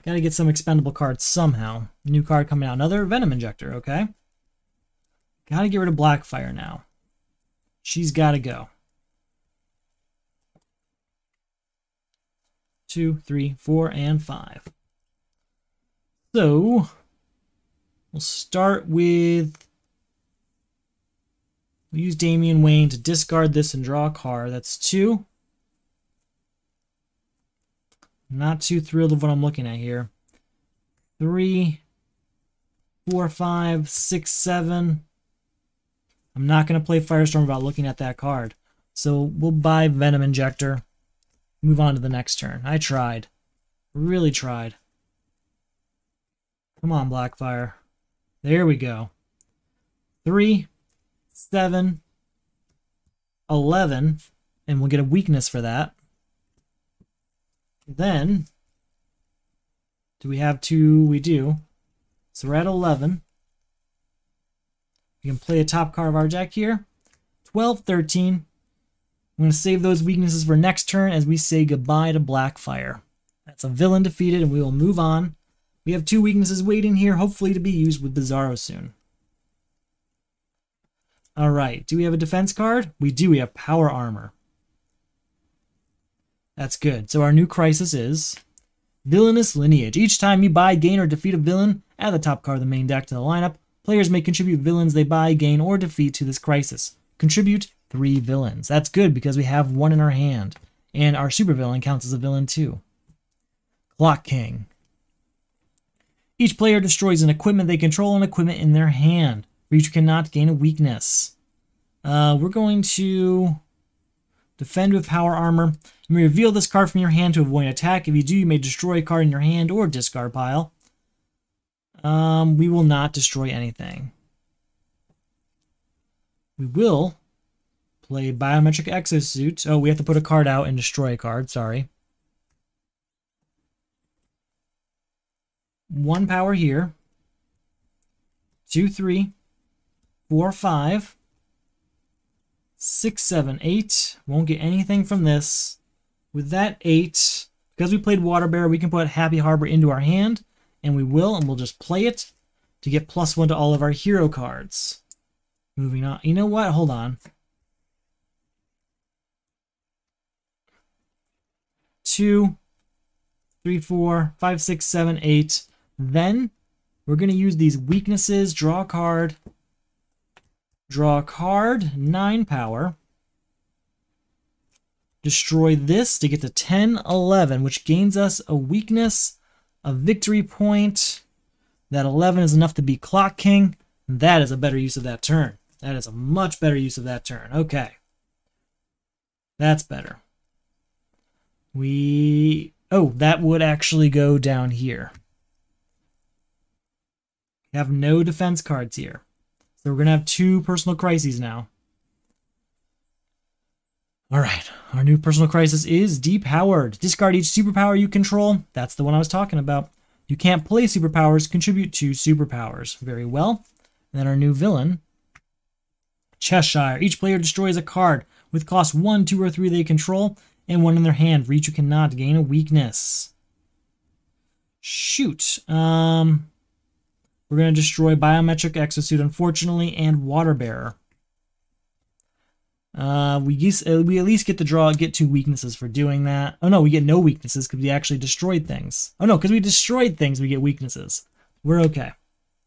Gotta get some expendable cards somehow. New card coming out. Another Venom Injector, okay. Gotta get rid of Blackfire now. She's gotta go. 2, 3, 4, and 5. So, we'll start with... We'll use Damian Wayne to discard this and draw a card. That's 2. Not too thrilled with what I'm looking at here. 3, 4, 5, 6, 7. I'm not going to play Firestorm without looking at that card. So we'll buy Venom Injector. Move on to the next turn. I tried. Really tried. Come on, Blackfire. There we go. 3, 7, 11. And we'll get a weakness for that. Then, do we have 2? We do. So we're at 11. We can play a top card of our deck here. 12, 13. I'm going to save those weaknesses for next turn as we say goodbye to Blackfire. That's a villain defeated, and we will move on. We have 2 weaknesses waiting here, hopefully to be used with Bizarro soon. Alright, do we have a defense card? We do. We have Power Armor. That's good. So our new crisis is Villainous Lineage. Each time you buy, gain, or defeat a villain, add the top card of the main deck to the lineup. Players may contribute villains they buy, gain, or defeat to this crisis. Contribute 3 villains. That's good because we have 1 in our hand. And our supervillain counts as a villain too. Clock King. Each player destroys an equipment they control and equipment in their hand. For each cannot gain a weakness. We're going to defend with Power Armor. You may reveal this card from your hand to avoid an attack. If you do, you may destroy a card in your hand or discard pile. We will not destroy anything. We will play Biometric Exosuit. Oh, we have to put a card out and destroy a card. Sorry. 1 power here. 2, 3, 4, 5, 6, 7, 8. Won't get anything from this. With that 8, because we played Water Bear, we can put Happy Harbor into our hand, and we will, and we'll just play it to get +1 to all of our hero cards. Moving on. You know what? Hold on. 2, 3, 4, 5, 6, 7, 8. Then we're going to use these weaknesses. Draw a card. Draw a card. 9 power. Destroy this to get to 10, 11, which gains us a weakness, a victory point. That 11 is enough to beat Clock King. That is a better use of that turn. That is a much better use of that turn. Okay. That's better. Oh, that would actually go down here. We have no defense cards here. So we're going to have 2 personal crises now. Alright, our new personal crisis is depowered. Discard each superpower you control. That's the one I was talking about. You can't play superpowers, contribute 2 superpowers. Very well. And then our new villain, Cheshire. Each player destroys a card with cost 1, 2, or 3 they control, and 1 in their hand. For each you cannot gain a weakness. Shoot. We're going to destroy Biometric Exosuit, unfortunately, and Water Bearer. We at least get to get 2 weaknesses for doing that. Oh no, we get no weaknesses because we actually destroyed things. Oh no, because we destroyed things, we get weaknesses. We're okay.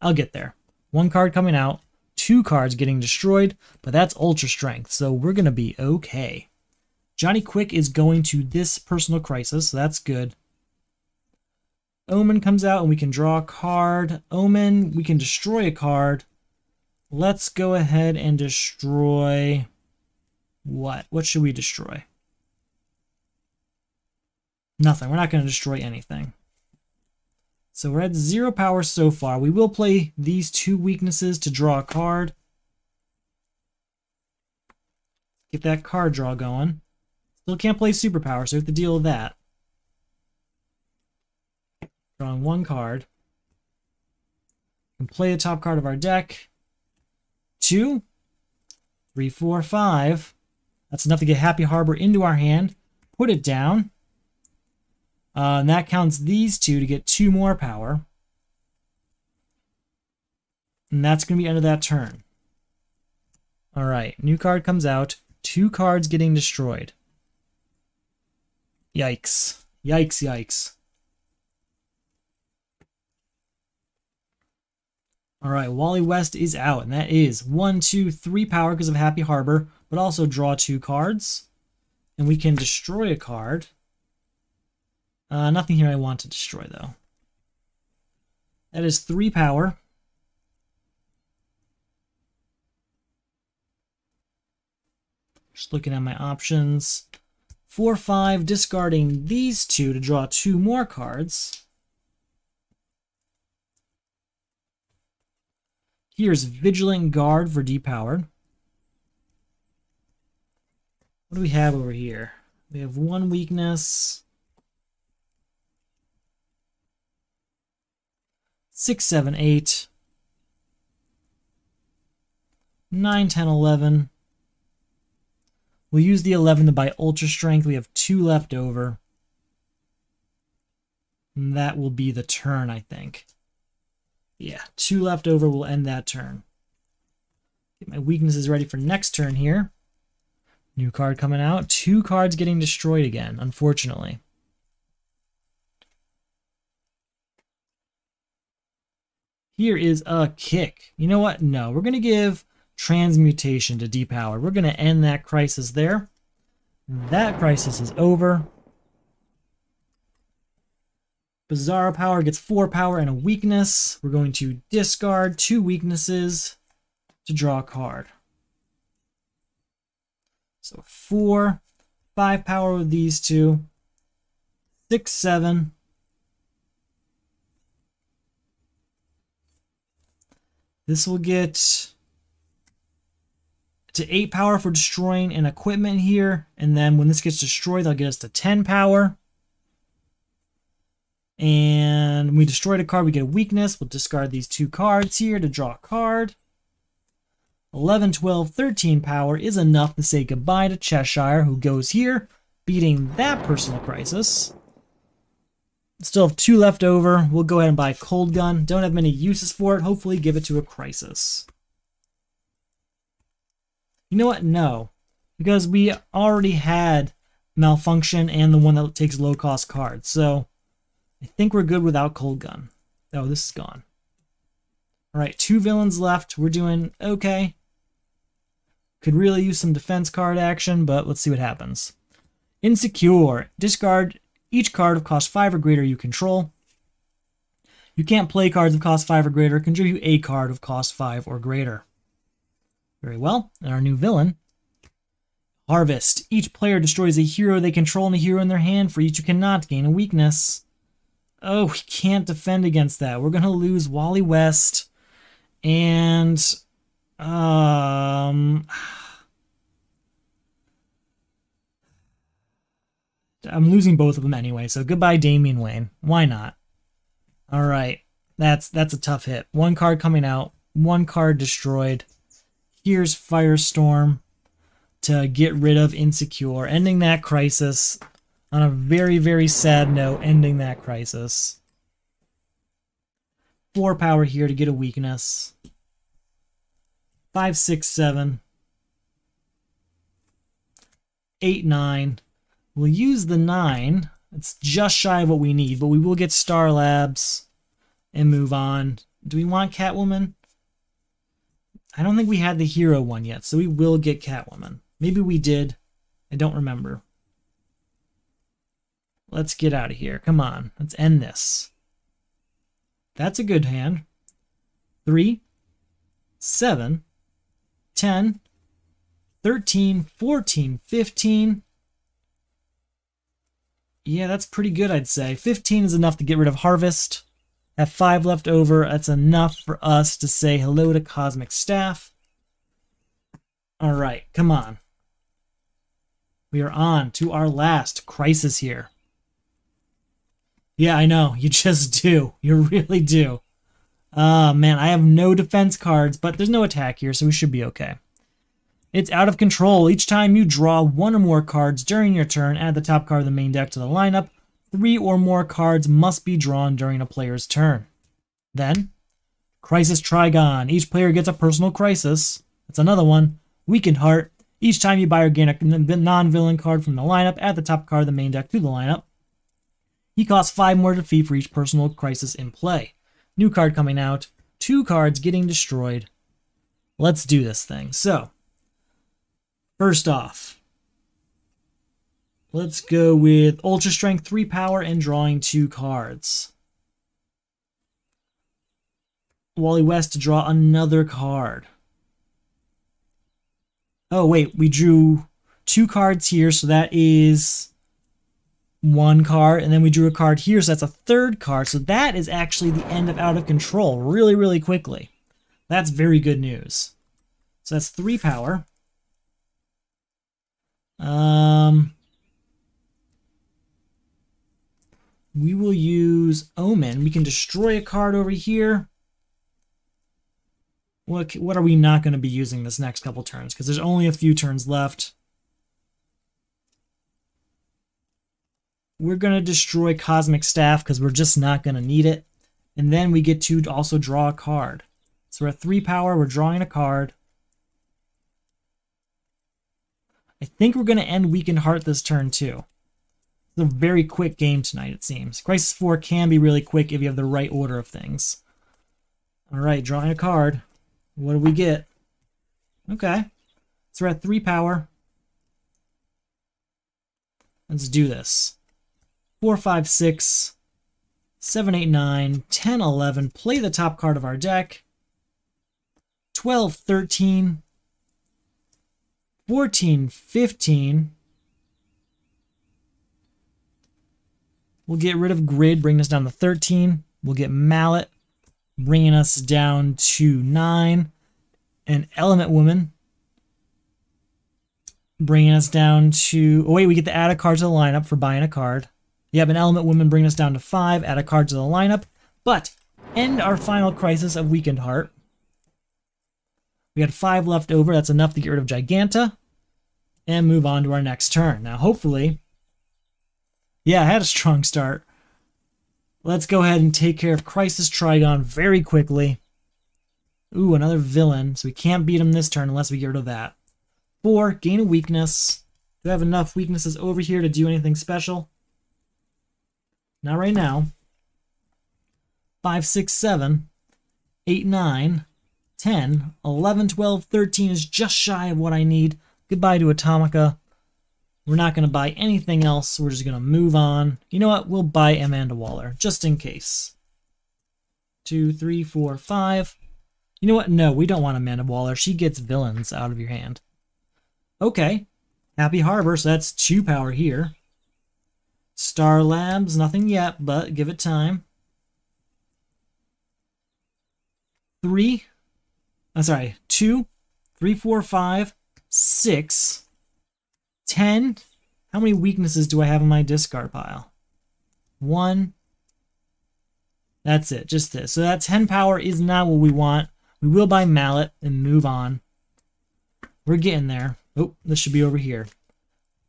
I'll get there. 1 card coming out, 2 cards getting destroyed, but that's Ultra Strength, so we're going to be okay. Johnny Quick is going to this personal crisis, so that's good. Omen comes out and we can draw a card. Omen, we can destroy a card. Let's go ahead and destroy... What? What should we destroy? Nothing. We're not going to destroy anything. So we're at 0 power so far. We will play these 2 weaknesses to draw a card. Get that card draw going. Still can't play superpower, so we have to deal with that. Drawing 1 card. We can play the top card of our deck. 2, 3, 4, 5. That's enough to get Happy Harbor into our hand. Put it down. And that counts these 2 to get 2 more power. And that's going to be end of that turn. Alright, new card comes out. 2 cards getting destroyed. Yikes. Yikes, yikes. Alright, Wally West is out, and that is 1, 2, 3 power because of Happy Harbor, but also draw 2 cards. And we can destroy a card. Nothing here I want to destroy, though. That is 3 power. Just looking at my options. 4, 5, discarding these 2 to draw 2 more cards. Here's Vigilant Guard for depowered. What do we have over here? We have 1 weakness. 6, 7, 8. 9, 10, 11. We'll use the 11 to buy Ultra Strength. We have 2 left over. And that will be the turn, I think. Yeah, 2 left over will end that turn. Get my weaknesses ready for next turn here. New card coming out. 2 cards getting destroyed again, unfortunately. Here is a kick. You know what? No, we're going to give Transmutation to depower. We're going to end that crisis there. That crisis is over. Bizarro power gets 4 power and a weakness. We're going to discard 2 weaknesses to draw a card. So 4, 5 power with these 2. 6, 7. This will get to 8 power for destroying an equipment here. And then when this gets destroyed, they'll get us to 10 power. And when we destroyed a card, we get a weakness. We'll discard these 2 cards here to draw a card. 11, 12, 13 power is enough to say goodbye to Cheshire, who goes here, beating that personal crisis. Still have 2 left over. We'll go ahead and buy Cold Gun. Don't have many uses for it. Hopefully give it to a crisis. You know what? No. Because we already had Malfunction and the one that takes low-cost cards. So I think we're good without Cold Gun. Oh, this is gone. Alright, 2 villains left. We're doing okay. Could really use some defense card action, but let's see what happens. Insecure. Discard each card of cost 5 or greater you control. You can't play cards of cost 5 or greater. Contribute a card of cost 5 or greater. Very well. And our new villain. Harvest. Each player destroys a hero they control and a hero in their hand. For each you cannot gain a weakness. Oh, we can't defend against that. We're going to lose Wally West. And I'm losing both of them anyway, so goodbye Damian Wayne. Why not? Alright, that's a tough hit. 1 card coming out, 1 card destroyed. Here's Firestorm to get rid of Insecure, ending that crisis on a very, very sad note, ending that crisis. 4 power here to get a weakness. 5, 6, 7. 8, 9. We'll use the 9. It's just shy of what we need, but we will get Star Labs and move on. Do we want Catwoman? I don't think we had the hero one yet, so we will get Catwoman. Maybe we did. I don't remember. Let's get out of here. Come on. Let's end this. That's a good hand. 3, 7, 10, 13, 14, 15. Yeah, that's pretty good, I'd say. 15 is enough to get rid of Harvest. Have 5 left over. That's enough for us to say hello to Cosmic Staff. Alright, come on. We are on to our last crisis here. Yeah, I know. You just do. You really do. Man, I have no defense cards, but there's no attack here, so we should be okay. It's out of control. Each time you draw 1 or more cards during your turn, add the top card of the main deck to the lineup. 3 or more cards must be drawn during a player's turn. Then, Crisis Trigon. Each player gets a personal crisis. That's another one. Weakened Heart. Each time you buy or gain a non-villain card from the lineup, add the top card of the main deck to the lineup. He costs 5 more to defeat for each personal crisis in play. New card coming out. 2 cards getting destroyed. Let's do this thing. So, first off, let's go with Ultra Strength, 3 power, and drawing 2 cards. Wally West to draw another card. Oh, wait, we drew 2 cards here, so that is 1 card, and then we drew a card here, so that's a 3rd card. So that is actually the end of Out of Control really, really quickly. That's very good news. So that's 3 power. We will use Omen. We can destroy a card over here. What are we not going to be using this next couple turns? Because there's only a few turns left. We're going to destroy Cosmic Staff because we're just not going to need it. And then we get to also draw a card. So we're at 3 power. We're drawing a card. I think we're going to end Weakened Heart this turn too. It's a very quick game tonight, it seems. Crisis 4 can be really quick if you have the right order of things. Alright, drawing a card. What do we get? Okay. So we're at 3 power. Let's do this. 4, 5, 6, 7, 8, 9, 10, 11. Play the top card of our deck. 12, 13, 14, 15. We'll get rid of Grid, bring us down to 13. We'll get Mallet. bringing us down to 9. An Element Woman, bringing us down to... Oh, wait, we get to add a card to the lineup for buying a card. Yep, an Element Woman bringing us down to 5, add a card to the lineup. But, end our final crisis of Weakened Heart. We had 5 left over. That's enough to get rid of Giganta. And move on to our next turn. Now, hopefully... Yeah, I had a strong start. Let's go ahead and take care of Crisis Trigon very quickly. Ooh, another villain. So we can't beat him this turn unless we get rid of that. 4, gain a weakness. Do I have enough weaknesses over here to do anything special? Not right now. 5, 6, 7, 8, 9, 10, 11, 12, 13 is just shy of what I need. Goodbye to Atomica. We're not going to buy anything else. We're just going to move on. You know what? We'll buy Amanda Waller, just in case. 2, 3, 4, 5. You know what? No, we don't want Amanda Waller. She gets villains out of your hand. Okay. Happy Harbor, so that's 2 power here. Star Labs, nothing yet, but give it time. 3. I'm sorry, 2, 3, 4, 5, 6, 10. How many weaknesses do I have in my discard pile? 1. That's it, just this. So that 10 power is not what we want. We will buy Mallet and move on. We're getting there. Oh, this should be over here.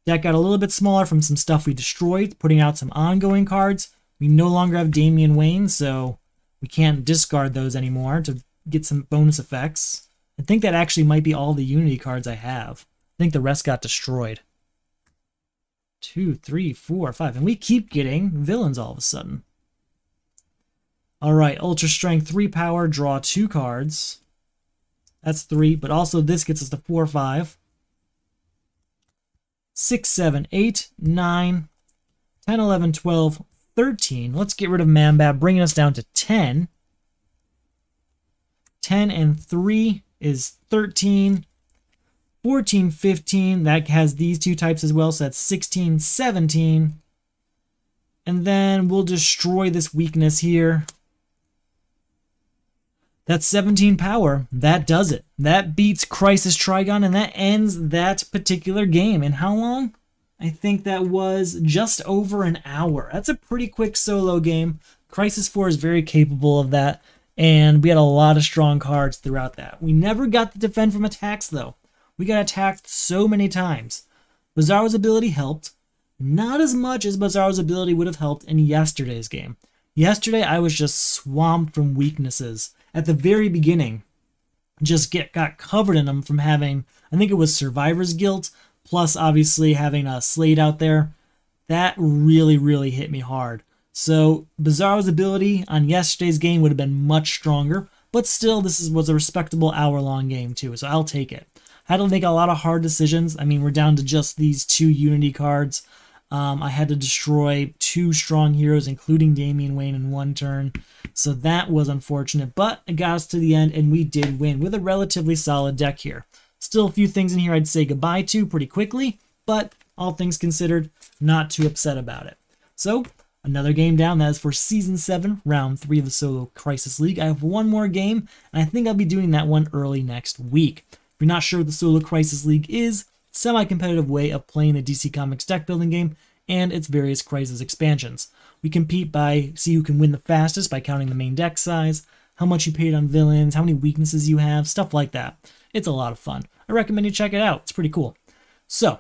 Deck got a little bit smaller from some stuff we destroyed, putting out some ongoing cards. We no longer have Damian Wayne, so we can't discard those anymore to get some bonus effects. I think that actually might be all the Unity cards I have. I think the rest got destroyed. 2, 3, 4, 5. And we keep getting villains all of a sudden. Alright, Ultra Strength, 3 power, draw 2 cards. That's 3, but also this gets us to 4, 5. 6, 7, 8, 9, 10, 11, 12, 13. Let's get rid of Manbat, bringing us down to 10. 10 and 3 is 13. 14, 15, that has these 2 types as well, so that's 16, 17. And then we'll destroy this weakness here. That's 17 power. That does it. That beats Crisis Trigon, and that ends that particular game. And how long? I think that was just over an hour. That's a pretty quick solo game. Crisis 4 is very capable of that, and we had a lot of strong cards throughout that. We never got to defend from attacks, though. We got attacked so many times. Bizarro's ability helped. Not as much as Bizarro's ability would have helped in yesterday's game. Yesterday, I was just swamped from weaknesses. At the very beginning, just got covered in them from having, I think it was Survivor's Guilt, plus obviously having a Slade out there. That really, really hit me hard. So Bizarro's ability on yesterday's game would have been much stronger, but still this was a respectable hour-long game too, so I'll take it. I had to make a lot of hard decisions. I mean, we're down to just these 2 Unity cards. I had to destroy 2 strong heroes, including Damian Wayne, in 1 turn. So that was unfortunate, but it got us to the end, and we did win with a relatively solid deck here. Still a few things in here I'd say goodbye to pretty quickly, but all things considered, not too upset about it. So, another game down. That is for Season 7, Round 3 of the Solo Crisis League. I have 1 more game, and I think I'll be doing that one early next week. If you're not sure what the Solo Crisis League is, semi-competitive way of playing the DC Comics deck building game and its various Crisis expansions. We compete by see who can win the fastest by counting the main deck size, how much you paid on villains, how many weaknesses you have, stuff like that. It's a lot of fun. I recommend you check it out. It's pretty cool. So,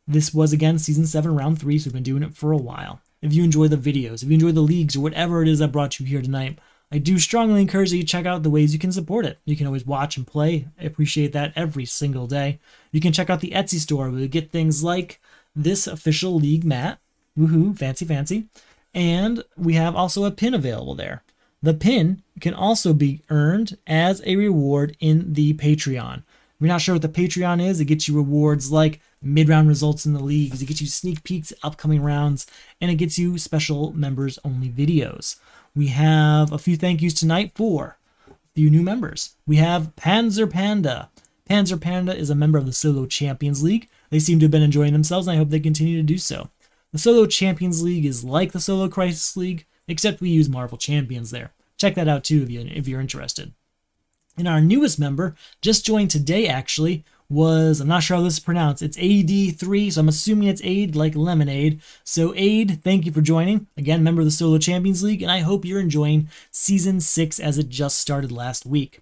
this was again Season 7, Round 3, so we've been doing it for a while. If you enjoy the videos, if you enjoy the leagues, or whatever it is that brought you here tonight, I do strongly encourage that you check out the ways you can support it. You can always watch and play. I appreciate that every single day. You can check out the Etsy store where you get things like this official league mat. Woohoo, fancy, fancy. And we have also a pin available there. The pin can also be earned as a reward in the Patreon. If you're not sure what the Patreon is, it gets you rewards like mid-round results in the leagues, it gets you sneak peeks at upcoming rounds, and it gets you special members-only videos. We have a few thank yous tonight for a few new members. We have Panzer Panda. Panzer Panda is a member of the Solo Champions League. They seem to have been enjoying themselves, and I hope they continue to do so. The Solo Champions League is like the Solo Crisis League, except we use Marvel Champions there. check that out too if you're interested. And our newest member, just joined today actually, was, I'm not sure how this is pronounced, it's AD3, so I'm assuming it's Aid like lemonade. So Aid, thank you for joining. Again, member of the Solo Champions League, and I hope you're enjoying Season 6 as it just started last week.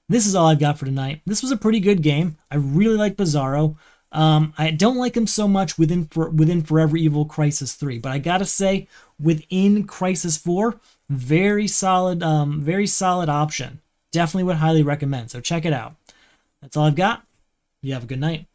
This is all I've got for tonight. This was a pretty good game. I really like Bizarro. I don't like him so much within Forever Evil Crisis 3, but I gotta say, within Crisis 4, very solid option. Definitely would highly recommend, so check it out. That's all I've got. You have a good night.